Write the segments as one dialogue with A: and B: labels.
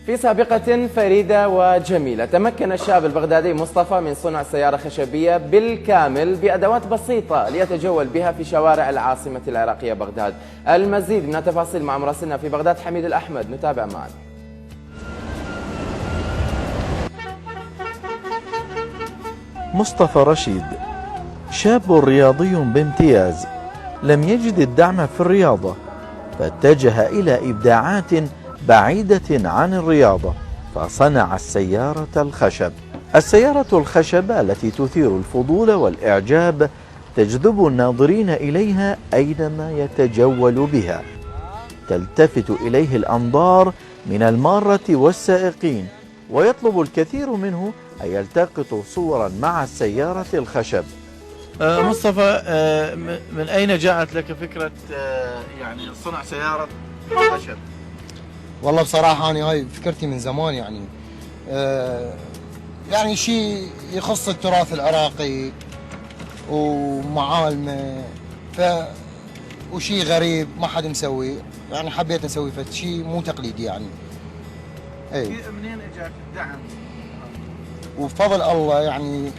A: في سابقة فريدة وجميلة تمكن الشاب البغدادي مصطفى من صنع سيارة خشبية بالكامل بأدوات بسيطة ليتجول بها في شوارع العاصمة العراقية بغداد. المزيد من التفاصيل مع مراسلنا في بغداد حميد الأحمد، نتابع معا.
B: مصطفى رشيد شاب رياضي بامتياز، لم يجد الدعم في الرياضة فاتجه إلى إبداعات بعيدة عن الرياضة، فصنع السيارة الخشب. السيارة الخشب التي تثير الفضول والإعجاب تجذب الناظرين إليها أينما يتجول بها، تلتفت إليه الأنظار من المارة والسائقين، ويطلب الكثير منه أن يلتقط صورا مع السيارة الخشب.
C: مصطفى، من أين جاءت لك فكرة يعني صنع سيارة خشب؟
D: والله بصراحة أنا هاي فكرتي من زمان، يعني شيء يخص التراث العراقي ومعالمه، وشيء غريب ما حد مسويه، يعني حبيت اسوي شيء مو تقليدي يعني.
C: اي منين اجاك الدعم؟
D: وبفضل الله يعني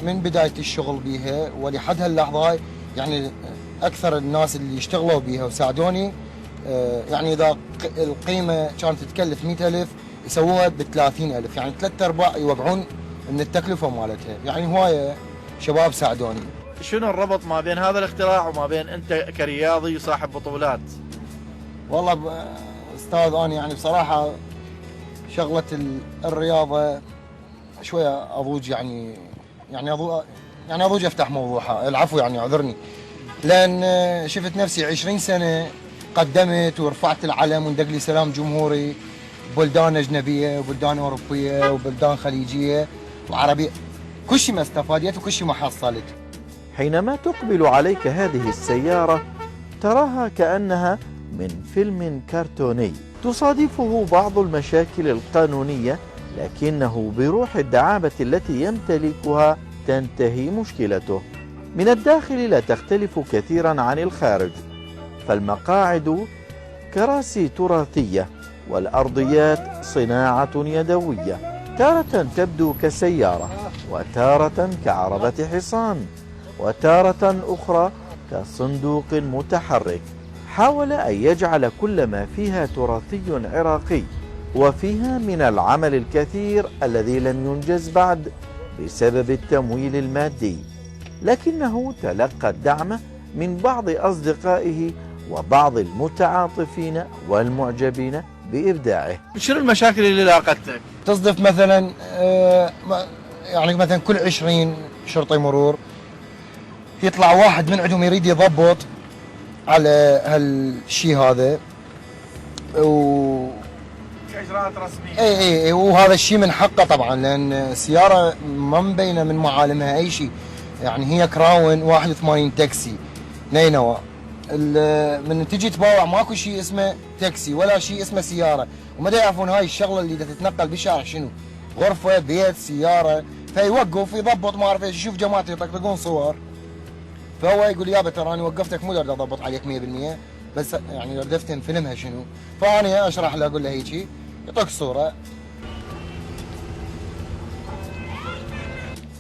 D: من بداية الشغل بيها ولحد هاللحظة هاي، يعني أكثر الناس اللي اشتغلوا بيها وساعدوني، يعني إذا القيمة كانت تتكلف 100,000 يسووها ب30,000، يعني 3/4 يوقعون من التكلفة مالتها، يعني هواية شباب ساعدوني.
C: شنو الربط ما بين هذا الاختراع وما بين أنت كرياضي وصاحب بطولات؟
D: والله أستاذ، أنا يعني بصراحة شغلة الرياضة شوية أضوج، يعني أضوج أفتح موضوعها، العفو يعني اعذرني، لأن شفت نفسي 20 سنة قدمت ورفعت العلم وندق لي سلام جمهوري بلدان أجنبية وبلدان أوروبية وبلدان خليجية وعربية، كل شيء ما استفادت وكل شيء ما حصلت.
B: حينما تقبل عليك هذه السيارة تراها كأنها من فيلم كرتوني، تصادفه بعض المشاكل القانونية، لكنه بروح الدعابة التي يمتلكها تنتهي مشكلته. من الداخل لا تختلف كثيرا عن الخارج، فالمقاعد كراسي تراثية والأرضيات صناعة يدوية، تارة تبدو كسيارة وتارة كعربة حصان وتارة أخرى كصندوق متحرك. حاول أن يجعل كل ما فيها تراثي عراقي، وفيها من العمل الكثير الذي لم ينجز بعد بسبب التمويل المادي، لكنه تلقى الدعم من بعض أصدقائه وبعض المتعاطفين والمعجبين بإبداعه.
C: شنو المشاكل اللي لاقتك؟
D: تصدف مثلا يعني مثلا كل 20 شرطي مرور يطلع واحد من عندهم يريد يضبط على هالشيء هذا،
C: كإجراءات رسمية.
D: اي وهذا الشيء من حقه طبعا، لان السياره ما مبينه من معالمها اي شيء، يعني هي كراون 81 تاكسي نينوى، من تجي تباوع ماكو شيء اسمه تاكسي ولا شيء اسمه سياره، وما يعرفون هاي الشغله اللي تتنقل بالشارع شنو، غرفه بيت سياره، فيوقف يضبط ما اعرف ايش، يشوف جماعته يطقطقون صور، فهو يقول يابا ترى انا وقفتك مو داري اضبط عليك 100%، بس يعني داري افهم فيلمها شنو، فانا اشرح له اقول له هيجي يعطيك صوره.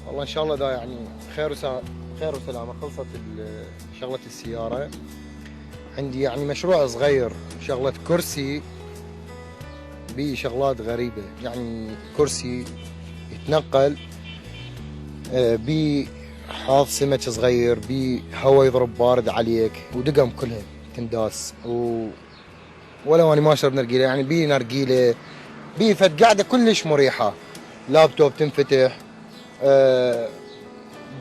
D: والله ان شاء الله دا يعني خير وسلامه. خلصت شغله السياره، عندي يعني مشروع صغير، شغله كرسي بشغلات غريبه، يعني كرسي يتنقل بحاض سمك صغير، بهواء يضرب بارد عليك، ودقم كلها تنداس، ولو اني ما اشرب نرجيله، يعني بي نرجيله بي فد قاعده كلش مريحه، لابتوب تنفتح،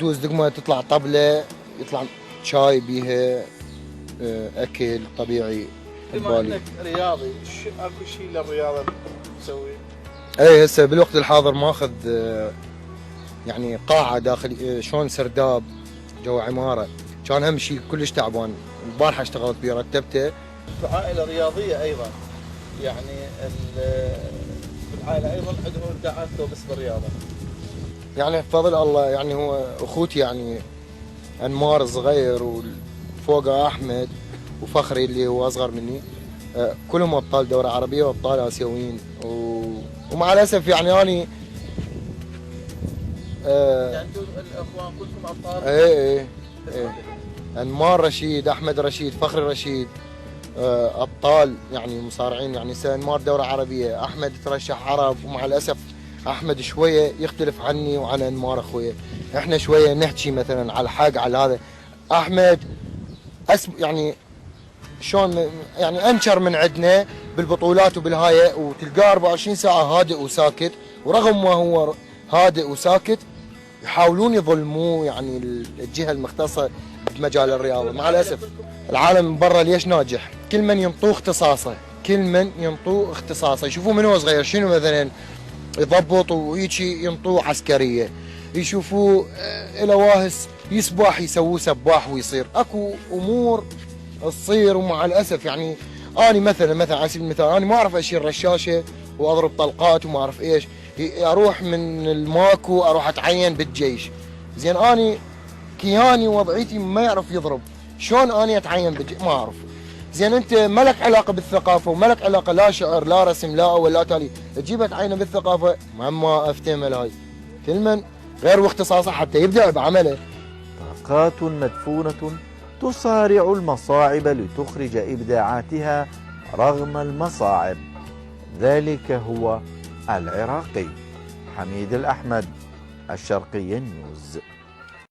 D: دوز دقمه تطلع طبله، يطلع شاي بيها، اكل طبيعي.
C: بما انك رياضي، اكو شيء للرياضه تسويه؟
D: اي هسه بالوقت الحاضر ماخذ يعني قاعه داخل شلون سرداب جو عماره، كان هم شيء كلش تعبان، البارحه اشتغلت بيه رتبته.
C: عائله رياضيه ايضا، يعني العائله ايضا عندهم ابداعات بس بالرياضه.
D: يعني بفضل الله، يعني هو اخوتي يعني انمار صغير وفوقه احمد وفخري اللي هو اصغر مني، كلهم ابطال دوره عربيه وابطال اسيويين، ومع الاسف يعني اني
C: يعني انتم الاخوان كلكم ابطال؟
D: ايه انمار رشيد، احمد رشيد، فخري رشيد، ابطال يعني مصارعين. يعني انمار دوره عربيه، احمد ترشح عرب. ومع الاسف احمد شويه يختلف عني وعن انمار اخويا. احنا شويه نحكي مثلا على الحق على هذا. احمد يعني شلون يعني انشر من عندنا بالبطولات وبالهايه، وتلقاه 24 ساعه هادئ وساكت، ورغم ما هو هادئ وساكت يحاولون يظلموه يعني الجهه المختصه بمجال الرياضه. مع الاسف العالم من برا ليش ناجح؟ كل من ينطوه اختصاصه، كل من ينطوه اختصاصه. يشوفوه من هو صغير شنو مثلا يضبط ويجي ينطوه عسكريه، يشوفوه الى واهس يسبح يسووه سباح ويصير. اكو امور تصير. ومع الاسف يعني اني مثلا على سبيل المثال انا ما اعرف اشيل رشاشه واضرب طلقات وما اعرف ايش، اروح من الماكو اروح اتعين بالجيش. زين اني كياني وضعيتي ما يعرف يضرب، شلون اني اتعين بالجيش؟ ما اعرف. زين انت ما لك علاقه بالثقافه وما لك علاقه لا شعر لا رسم لا اول لا تالي، تجيب تعينه بالثقافه. ما افتهم هاي. كل من غير واختصاصه حتى يبدع بعمله.
B: طاقات مدفونة تصارع المصاعب لتخرج إبداعاتها رغم المصاعب. ذلك هو العراقي. حميد الأحمد، الشرقية نيوز.